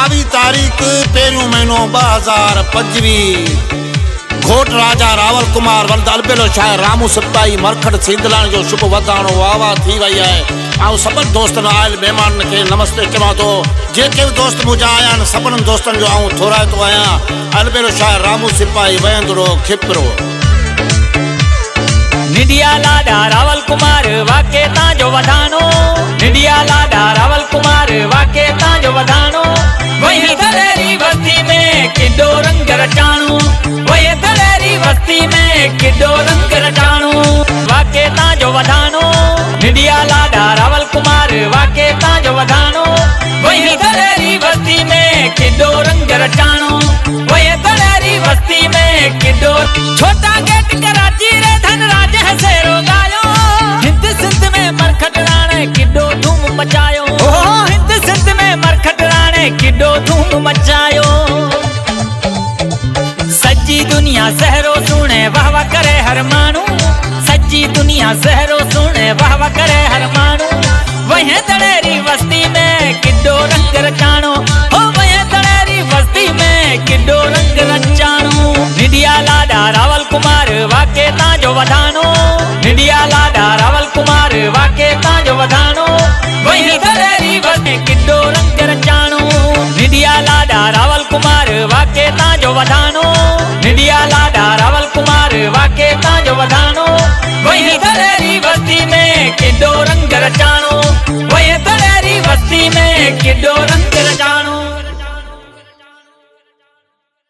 22 तारीख़ पहिरियों महीनो 2025 घोट राजा रावल कुमार वल्द अलबेलो शायर रामू सिपाही मरखड़ सिंधलाणी जो शुभ वधाणो वाह थी वही है। ऐं सभिनी दोस्तनि आयल महिमान खे नमस्ते चवां थो। जेके बि दोस्त मुंहिंजा आया आहिनि सभिनी दोस्तनि जो आऊं थोराइतो आहियां। अलबेलो शायर रामू सिपाही वहंदड़ो खिपरो निडिया लाडा रावल कुमार वाके तांजो वधानो। निडिया लाडा रावल कुमार वाके तांजो वधानो। वही दलेरी बस्ती में किडो रंग रचाणो। वही दलेरी बस्ती में किडो रंग रचाणो। वाके तांजो वधानो। निडिया लाडा रावल कुमार वाके तांजो वधानो। वही दलेरी बस्ती में किडो रंग रचाणो। वही दलेरी बस्ती में किडो छोटा गेट कराची रे धनराज है शेरो गायो। हिंद सिंध में मरखट राणे किडो धूम मचायो। हिंद सिंध में मरखट राणे किडो धूम मचायो। सच्ची दुनिया सहरो सुने वाह वाह करे हर मानू। सच्ची दुनिया सहरो सुने वाह वाह करे हर मानू। वहीं दलेरी बस्ती में किडो रंग रचाणो। वहीं दलेरी बस्ती में किडो रंग रचाणो। निडिया लाडा रावल कुमार वाके तांजो वधानो। निडिया लाडा रावल कुमार वाके तांजो वधानो। वहीं दलेरी बस्ती किडो रंग रचाणो। निडिया लाडा रावल कुमार वाके तांजो वधानो। निडिया लाडा रावल कुमार वाके तांजो वधानो। वहीं दलेरी बस्ती में किडो रंग रचाणो। वहीं दलेरी बस्ती में किडो रंग रचाणो।